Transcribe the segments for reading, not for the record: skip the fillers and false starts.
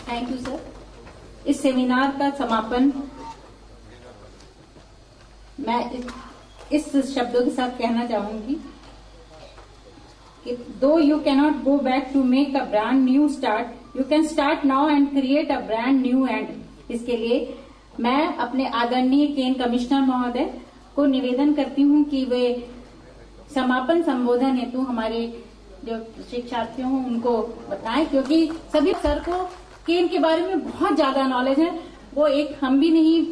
Thank you sir. इस seminar का समापन मैं इस शब्दों के साथ कहना चाहूंगी कि though you cannot go back to make a brand new start, you can start now and create a brand new end. इसके लिए मैं अपने आदरणीय केन कमिश्नर महोदय को निवेदन करती हूं कि वे समापन संबोधन हेतु हमारे जो शिक्षार्थियों हैं उनको बताएं, क्योंकि सभी सर को केन के बारे में बहुत ज्यादा नॉलेज है, वो एक हम भी नहीं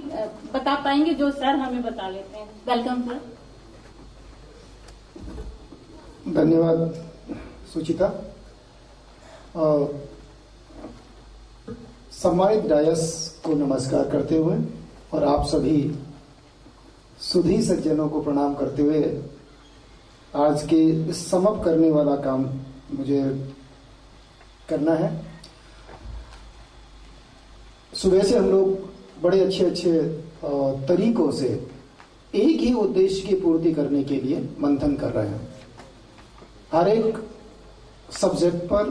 बता पाएंगे जो सर हमें बता लेते हैं। Welcome sir. धन्यवाद सुचिता। सम्मानित डायस को नमस्कार करते हुए और आप सभी सुधी सज्जनों को प्रणाम करते हुए आज के इस समअप करने वाला काम मुझे करना है। सुबह से हम लोग बड़े अच्छे अच्छे तरीकों से एक ही उद्देश्य की पूर्ति करने के लिए मंथन कर रहे हैं। हर एक सब्जेक्ट पर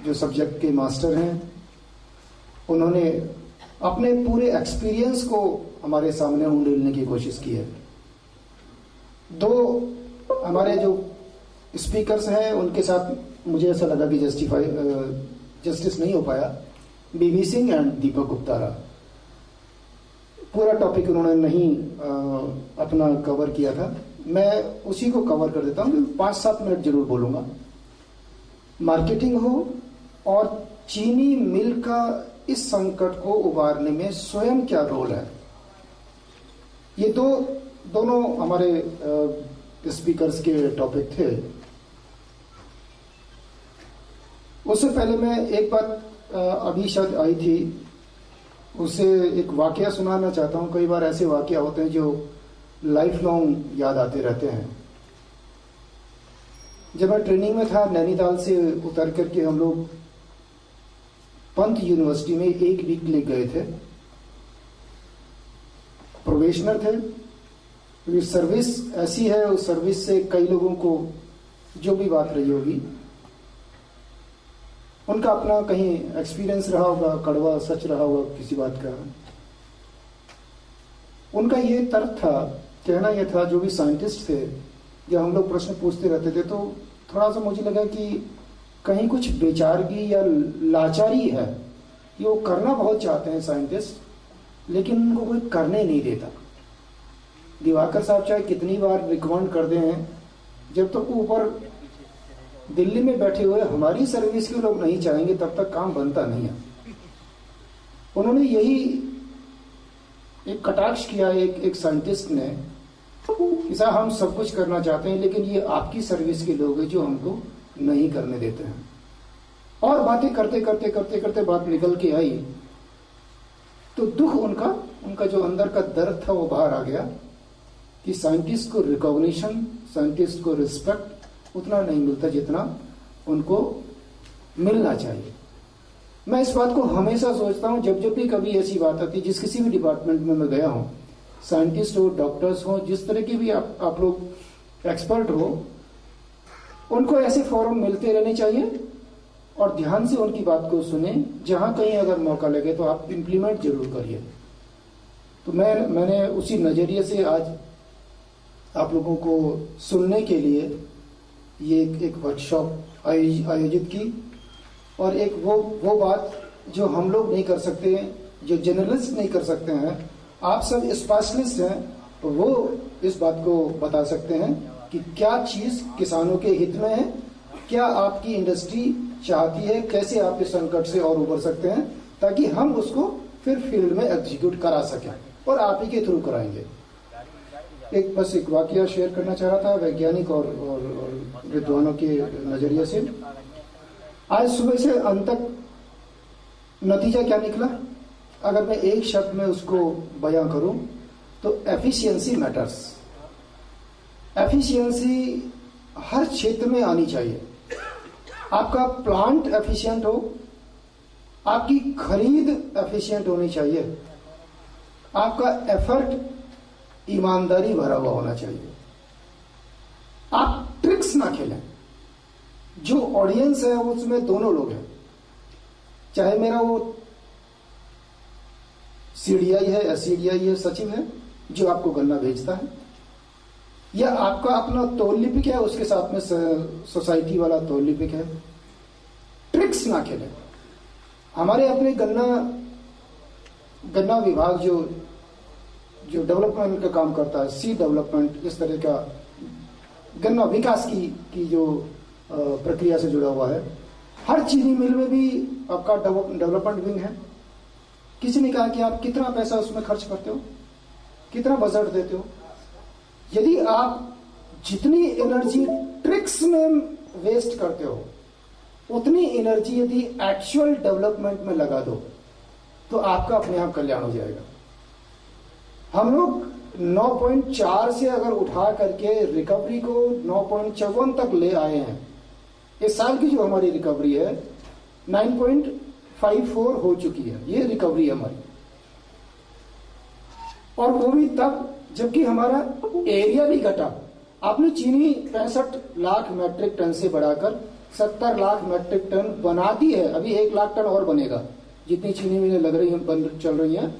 जो सब्जेक्ट के मास्टर हैं उन्होंने अपने पूरे एक्सपीरियंस को हमारे सामने उंडेलने की कोशिश की है। दो हमारे जो स्पीकर्स हैं उनके साथ मुझे ऐसा लगा कि जस्टिस नहीं हो पाया। बीबी सिंह एंड दीपक गुप्तारा, पूरा टॉपिक उन्होंने नहीं अपना कवर किया था। मैं उसी को कवर कर देता हूँ, 5-7 मिनट जरूर बोलूंगा। मार्केटिंग हो और चीनी मिल का इस संकट को उबारने में स्वयं क्या रोल है, ये दोनों हमारे स्पीकर्स के टॉपिक थे। उससे पहले मैं एक बात अभी शायद आई थी, उससे एक वाकया सुनाना चाहता हूँ। कई बार ऐसे वाकया होते हैं जो लाइफ लॉन्ग याद आते रहते हैं। जब मैं ट्रेनिंग में था, नैनीताल से उतर करके हम लोग पंत यूनिवर्सिटी में 1 वीक ले गए थे। प्रोबेशनर थे, क्योंकि सर्विस ऐसी है, उस सर्विस से कई लोगों को जो भी बात रही होगी उनका अपना कहीं एक्सपीरियंस रहा होगा, कड़वा सच रहा होगा किसी बात का। उनका ये तर्क था, कहना यह था, जो भी साइंटिस्ट थे, जब हम लोग प्रश्न पूछते रहते थे तो थोड़ा सा मुझे लगा कि कहीं कुछ बेचारगी या लाचारी है। ये वो करना बहुत चाहते हैं साइंटिस्ट, लेकिन उनको कोई करने नहीं देता। दिवाकर साहब चाहे कितनी बार रिकमेंड कर दे हैं, जब तक ऊपर दिल्ली में बैठे हुए हमारी सर्विस के लोग नहीं चाहेंगे तब तक काम बनता नहीं है। उन्होंने यही एक कटाक्ष किया एक साइंटिस्ट ने कि साहब हम सब कुछ करना चाहते हैं, लेकिन ये आपकी सर्विस के लोग हैं जो हमको नहीं करने देते हैं। और बातें करते करते करते करते बात निकल के आई तो दुख उनका जो अंदर का दर्द था वो बाहर आ गया कि साइंटिस्ट को रिकॉग्निशन, साइंटिस्ट को रिस्पेक्ट उतना नहीं मिलता जितना उनको मिलना चाहिए। मैं इस बात को हमेशा सोचता हूं, जब भी कभी ऐसी बात आती है, जिस किसी भी डिपार्टमेंट में मैं गया हूं, साइंटिस्ट हो, डॉक्टर्स हो, जिस तरह के भी आप लोग एक्सपर्ट हो, उनको ऐसे फोरम मिलते रहने चाहिए और ध्यान से उनकी बात को सुने। जहां कहीं अगर मौका लगे तो आप इम्प्लीमेंट जरूर करिए। तो मैंने उसी नजरिए से आज आप लोगों को सुनने के लिए ये एक वर्कशॉप आयोजित की। और एक वो बात जो हम लोग नहीं कर सकते, जो जर्नलिस्ट नहीं कर सकते हैं, आप सब स्पेशलिस्ट हैं, तो वो इस बात को बता सकते हैं कि क्या चीज किसानों के हित में है, क्या आपकी इंडस्ट्री चाहती है, कैसे आप इस संकट से और उबर सकते हैं, ताकि हम उसको फिर फील्ड में एग्जीक्यूट करा सकें और आप ही के थ्रू कराएंगे। बस एक वाकया शेयर करना चाह रहा था वैज्ञानिक और विद्वानों के नजरिए से। आज सुबह से अंत तक नतीजा क्या निकला, अगर मैं एक शब्द में उसको बयां करूं तो एफिशिएंसी मैटर्स। एफिशिएंसी हर क्षेत्र में आनी चाहिए। आपका प्लांट एफिशिएंट हो, आपकी खरीद एफिशिएंट होनी चाहिए, आपका एफर्ट ईमानदारी भरा हुआ होना चाहिए। आप ट्रिक्स ना खेलें। जो ऑडियंस है उसमें दोनों लोग हैं, चाहे मेरा वो सीडीआई है, एससीडीआई है, सचिव है जो आपको गन्ना भेजता है, या आपका अपना तौल लिपिक है, उसके साथ में सोसाइटी वाला तौल लिपिक है। ट्रिक्स ना खेलें। हमारे अपने गन्ना विभाग जो डेवलपमेंट का काम करता है, सीड डेवलपमेंट, इस तरह का गन्ना विकास की जो प्रक्रिया से जुड़ा हुआ है, हर चीनी मिल में भी आपका डेवलपमेंट विंग है। किसी ने कहा कि आप कितना पैसा उसमें खर्च करते हो, कितना बजट देते हो। यदि आप जितनी एनर्जी ट्रिक्स में वेस्ट करते हो, उतनी एनर्जी यदि एक्चुअल डेवलपमेंट में लगा दो तो आपका अपने आप कल्याण हो जाएगा। हम लोग 9.4 से अगर उठा करके रिकवरी को 9.54 तक ले आए हैं। इस साल की जो हमारी रिकवरी है 9.54 हो चुकी है, ये रिकवरी हमारी, और वो भी तब जबकि हमारा एरिया भी घटा। आपने चीनी 65 लाख मैट्रिक टन से बढ़ाकर 70 लाख मैट्रिक टन बना दी है। अभी 1 लाख टन और बनेगा। जितनी चीनी मिलें लग रही हैं, चल रही हैं,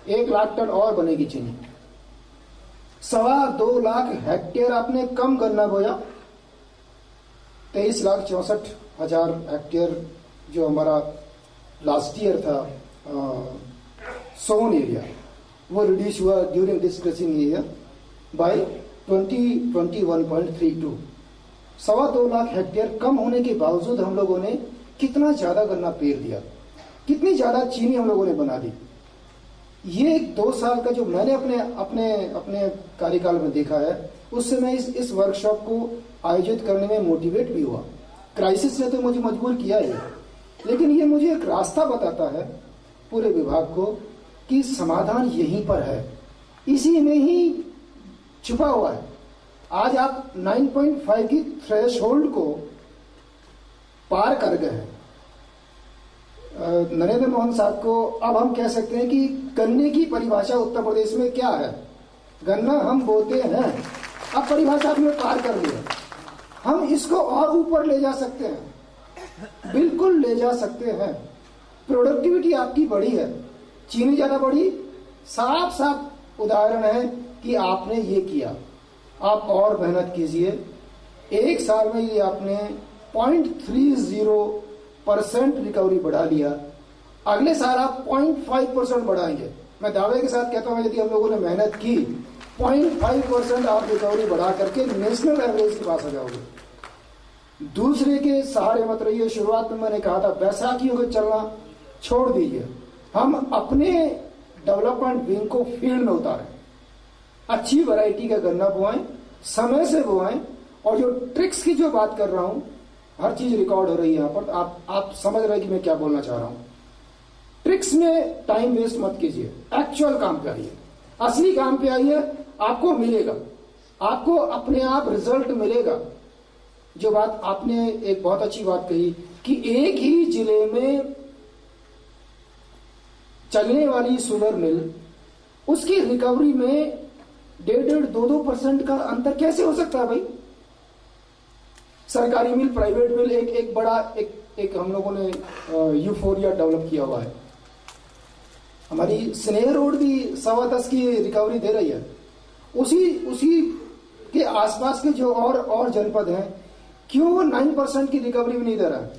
1 लाख टन और बनेगी चीनी। 2.25 लाख हेक्टेयर आपने कम गन्ना बोया। 23,64,000 हेक्टेयर जो हमारा लास्ट ईयर था सोन एरिया, वो रिड्यूस हुआ during this crushing year by 21.32। 2.25 lakh hectare कम होने के बावजूद हम लोगों ने कितना ज्यादा गन्ना पेर दिया, कितनी ज्यादा चीनी हम लोगों ने बना दी। ये 2 साल का जो मैंने अपने कार्यकाल में देखा है, उससे मैं इस वर्कशॉप को आयोजित करने में मोटिवेट भी हुआ। क्राइसिस ने तो मुझे मजबूर किया है, लेकिन ये मुझे एक रास्ता बताता है पूरे विभाग को कि समाधान यहीं पर है, इसी में ही छुपा हुआ है। आज आप 9.5 की थ्रेशहोल्ड को पार कर गए हैं। नरेंद्र मोहन साहब को अब हम कह सकते हैं कि गन्ने की परिभाषा उत्तर प्रदेश में क्या है। गन्ना हम बोते हैं, अब परिभाषा आपने पार कर लिया। हम इसको और ऊपर ले जा सकते हैं, बिल्कुल ले जा सकते हैं। प्रोडक्टिविटी आपकी बढ़ी है, चीनी ज्यादा बढ़ी, साफ साफ उदाहरण है कि आपने ये किया। आप और मेहनत कीजिए। 1 साल में ये आपने 0.30% रिकवरी बढ़ा लिया। अगले साल आप 0.5% बढ़ाएंगे। मैं दावे के साथ कहता हूं यदि हम लोगों ने मेहनत की, 0.5% आप रिकवरी बढ़ा करके नेशनल एवरेज के पास आ जाओगे। दूसरे के सहारे मत रहिए। शुरुआत में मैंने कहा था बैसाखियों को चलना छोड़ दीजिए। हम अपने डेवलपमेंट विंग को फील्ड में उतारें, अच्छी वैरायटी का गन्ना बोएं, समय से बोएं, और जो ट्रिक्स की जो बात कर रहा हूं, हर चीज रिकॉर्ड हो रही है यहां पर, आप समझ रहे हैं कि मैं क्या बोलना चाह रहा हूं। ट्रिक्स में टाइम वेस्ट मत कीजिए, एक्चुअल काम पे आइए, असली काम पे आइए, आपको मिलेगा, आपको अपने आप रिजल्ट मिलेगा। जो बात आपने एक बहुत अच्छी बात कही कि एक ही जिले में चलने वाली शुगर मिल, उसकी रिकवरी में 1.5-2% का अंतर कैसे हो सकता है भाई। सरकारी मिल, प्राइवेट मिल, एक बड़ा एक हम लोगों ने यूफोरिया डेवलप किया हुआ है। हमारी स्नेह रोड भी 10.25 की रिकवरी दे रही है। उसी के आसपास के जो और जनपद हैं, क्यों 9% की रिकवरी भी नहीं दे रहा है।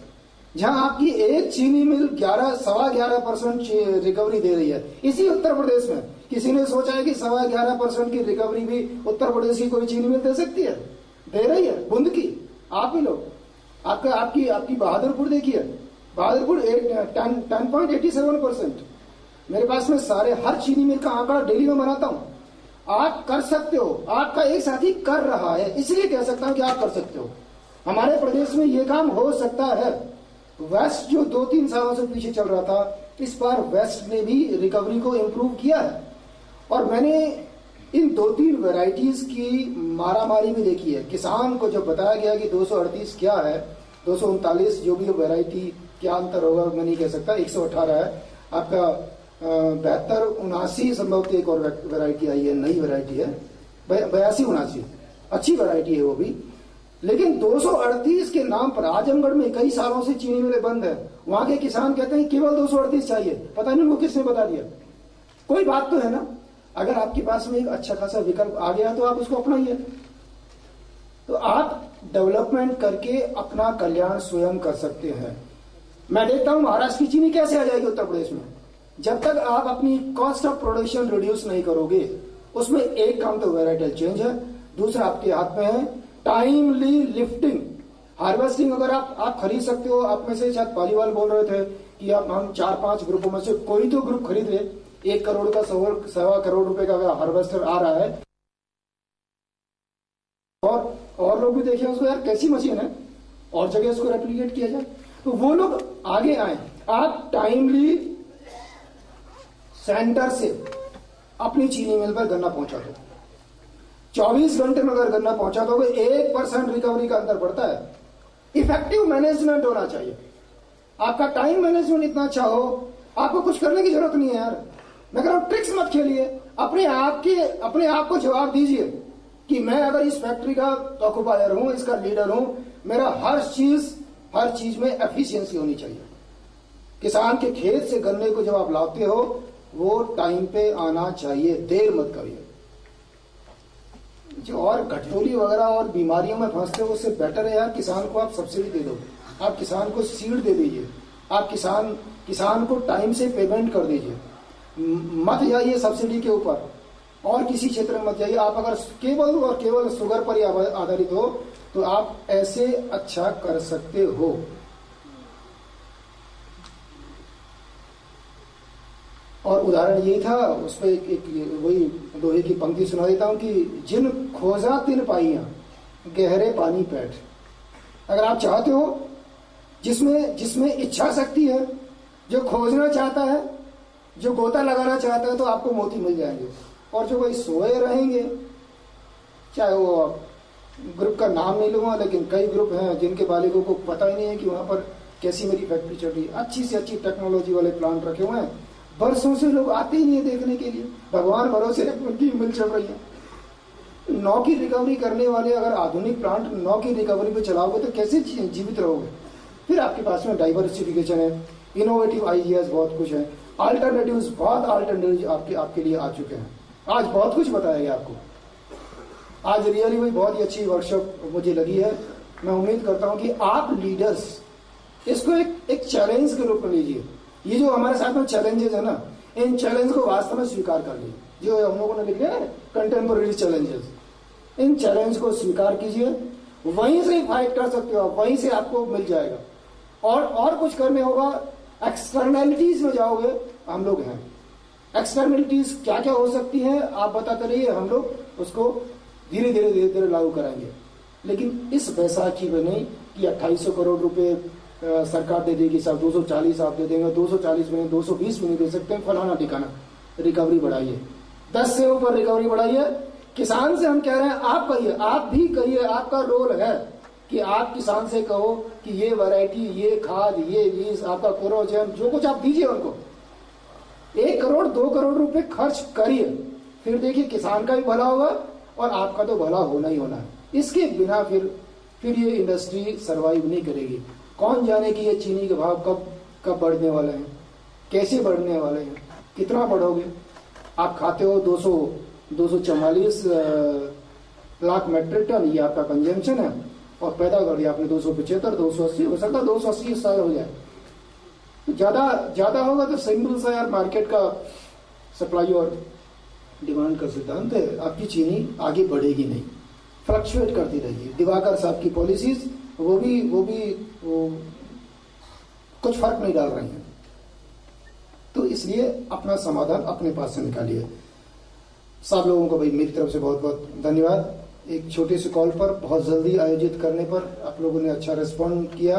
जहां आपकी एक चीनी मिल 11.25% रिकवरी दे रही है, इसी उत्तर प्रदेश में किसी ने सोचा है कि 11.25% की रिकवरी भी उत्तर प्रदेश की कोई चीनी मिल दे सकती है? दे रही है, बुंद की। आप ही लोग आपकी बहादुरपुर देखिए, बहादुरपुर 10.87%। मेरे पास में हर चीनी मिल का आंकड़ा डेली में बनाता हूं। आप कर सकते हो, आपका एक साथी कर रहा है, इसलिए कह सकता हूं कि आप कर सकते हो। हमारे प्रदेश में यह काम हो सकता है। वेस्ट जो 2-3 सालों से पीछे चल रहा था, इस बार वेस्ट ने भी रिकवरी को इंप्रूव किया है। और मैंने इन 2-3 वैरायटीज की मारामारी भी देखी है। किसान को जब बताया गया कि 238 क्या है, 239 जो भी वैरायटी, क्या अंतर होगा मैं नहीं कह सकता, 118 है आपका, 72-79 संभवतः एक और वैरायटी आई है, नई वैरायटी है, 82-79 अच्छी वैरायटी है वो भी। लेकिन 238 के नाम पर आजमगढ़ में कई सालों से चीनी मिलें बंद है। वहां के किसान कहते हैं केवल 238 चाहिए। पता नहीं उनको किसने बता दिया। कोई बात तो है ना, अगर आपके पास में एक अच्छा खासा विकल्प आ गया तो आप उसको अपनाइए। तो आप डेवलपमेंट करके अपना कल्याण स्वयं कर सकते हैं। मैं देखता हूं महाराष्ट्र की चीनी कैसे आ जाएगी उत्तर प्रदेश में, जब तक आप अपनी कॉस्ट ऑफ प्रोडक्शन रिड्यूस नहीं करोगे। उसमें एक काम तो वेराइटल चेंज है, दूसरा आपके हाथ में है टाइमली लिफ्टिंग, हार्वेस्टिंग। अगर आप खरीद सकते हो, आप में से शायद पालीवाल बोल रहे थे कि हम 4-5 ग्रुपों में से कोई तो ग्रुप खरीद ले, 1 करोड़ का 1.25 करोड़ रुपए का हार्वेस्टर आ रहा है, और लोग भी देखें उसको, यार कैसी मशीन है, और जगह उसको रेप्लिकेट किया जाए, तो वो लोग आगे आए। आप टाइमली सेंटर से अपनी चीनी मिल पर गन्ना पहुंचा दो, 24 घंटे में अगर गन्ना पहुंचा दोगे 1% रिकवरी का अंतर पड़ता है। इफेक्टिव मैनेजमेंट होना चाहिए, आपका टाइम मैनेजमेंट इतना अच्छा हो, आपको कुछ करने की जरूरत नहीं है यार। मैं कह रहा हूं ट्रिक्स मत खेलिए, अपने आप को जवाब दीजिए कि मैं अगर इस फैक्ट्री का ऑक्युपायर हूं, इसका लीडर हूं, मेरा हर चीज में एफिशिएंसी होनी चाहिए। किसान के खेत से गन्ने को जब आप लाते हो वो टाइम पे आना चाहिए, देर मत करिए। जो और घटतोली वगैरह और बीमारियों में फंसते हो उससे बेटर है यार किसान को आप सब्सिडी दे दो, आप किसान को सीड दे दीजिए, आप किसान को टाइम से पेमेंट कर दीजिए। मत जाइए सब्सिडी के ऊपर और किसी क्षेत्र में मत जाइए। आप अगर केवल और केवल शुगर पर ही आधारित हो तो आप ऐसे अच्छा कर सकते हो। और उदाहरण यही था, उस पर एक वही दोहे की पंक्ति सुना देता हूं कि जिन खोजा तिन पाइयां गहरे पानी पैठ। अगर आप चाहते हो, जिसमें इच्छा शक्ति है, जो खोजना चाहता है, जो गोता लगाना चाहता है, तो आपको मोती मिल जाएंगे। और जो वही सोए रहेंगे, चाहे वो ग्रुप का नाम नहीं लूंगा, लेकिन कई ग्रुप हैं जिनके मालिकों को पता ही नहीं है कि वहां पर कैसी मेरी फैक्ट्री चल रही है। अच्छी से अच्छी टेक्नोलॉजी वाले प्लांट रखे हुए हैं, बरसों से लोग आते ही नहीं है देखने के लिए, भगवान भरोसे उनकी मिल चल रही है। 9 की रिकवरी करने वाले अगर आधुनिक प्लांट 9 की रिकवरी पे चलाओगे तो कैसे जीवित रहोगे। फिर आपके पास में डाइवर्सिफिकेशन है, इनोवेटिव आइडियाज बहुत कुछ है, अल्टरनेटिव्स बहुत अल्टरनेटिव आपके लिए आ चुके हैं। आज बहुत कुछ बताया गया आपको। आज रियली वही बहुत ही अच्छी वर्कशॉप मुझे लगी है। मैं उम्मीद करता हूं कि आप लीडर्स इसको एक चैलेंज के रूप में लीजिए। ये जो हमारे साथ में चैलेंजेस है ना, इन चैलेंज को वास्तव में स्वीकार कर लीजिए। जो हम लोगों ने लिख लिया है कंटेम्पोरेरी चैलेंजेस, इन चैलेंज को स्वीकार कीजिए। वहीं से फाइट कर सकते हो, वहीं से आपको मिल जाएगा। और कुछ करने होगा, एक्सटर्नैलिटीज में जाओगे, हम लोग हैं। एक्सटर्नैलिटीज क्या क्या हो सकती है आप बताते रहिए, हम लोग उसको धीरे धीरे लागू कराएंगे। लेकिन इस बैसाखी में नहीं कि 2800 करोड़ रुपए सरकार दे देगी, साहब 240 आप दे देंगे, 240 में 220 में नहीं दे सकते, फलाना ठिकाना। रिकवरी बढ़ाइए, 10 से ऊपर रिकवरी बढ़ाइए। किसान से हम कह रहे हैं आप कहिए, आप भी कहिए, आपका रोल है कि आप किसान से कहो कि ये वैरायटी, ये खाद, ये बीज, आपका कोरोजन, जो कुछ आप दीजिए उनको। 1 करोड़ 2 करोड़ रुपए खर्च करिए, फिर देखिए किसान का भी भला होगा और आपका तो भला होना ही होना है। इसके बिना फिर ये इंडस्ट्री सर्वाइव नहीं करेगी। कौन जाने कि ये चीनी के भाव कब बढ़ने वाले हैं, कैसे बढ़ने वाले हैं, कितना बढ़ोगे। आप खाते हो 244 लाख मेट्रिक टन, ये आपका कंजम्पशन है, और पैदा कर दिया आपने 275, 280, हो सकता है 280 इस साल हो जाए। तो ज्यादा होगा तो सिंपल सा यार मार्केट का सप्लाई और डिमांड का सिद्धांत है, आपकी चीनी आगे बढ़ेगी नहीं, फ्लक्चुएट करती रहेगी। दिवाकर साहब की पॉलिसीज वो भी कुछ फर्क नहीं डाल रही हैं। तो इसलिए अपना समाधान अपने पास से निकालिए। सब लोगों को भाई मेरी तरफ से बहुत बहुत धन्यवाद। एक छोटे से कॉल पर बहुत जल्दी आयोजित करने पर आप लोगों ने अच्छा रिस्पॉन्ड किया।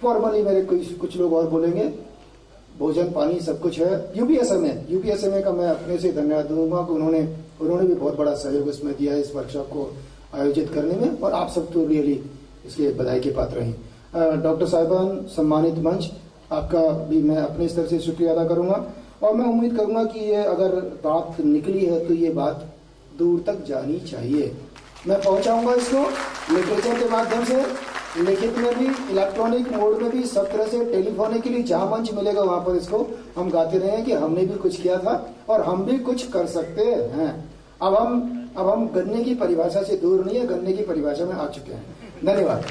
फॉर्मली मेरे कुछ लोग और बोलेंगे, भोजन पानी सब कुछ है। यूपीएसएमए का मैं अपने से धन्यवाद दूंगा कि उन्होंने भी बहुत बड़ा सहयोग इसमें दिया है, इस वर्कशॉप को आयोजित करने में, और आप सब तो रियली इसके बधाई के पात्र हैं। डॉक्टर साहिबान, सम्मानित मंच, आपका भी मैं अपने स्तर से शुक्रिया अदा करूंगा, और मैं उम्मीद करूंगा कि ये अगर बात निकली है तो ये बात दूर तक जानी चाहिए। मैं पहुंचाऊंगा इसको लिटरेचर के माध्यम से, लिखित में भी, इलेक्ट्रॉनिक मोड में भी, सब तरह से टेलीफोनिकली जहां मंच मिलेगा वहां पर इसको हम गाते रहे हैं कि हमने भी कुछ किया था और हम भी कुछ कर सकते हैं। अब हम गन्ने की परिभाषा से दूर नहीं है, गन्ने की परिभाषा में आ चुके हैं। धन्यवाद।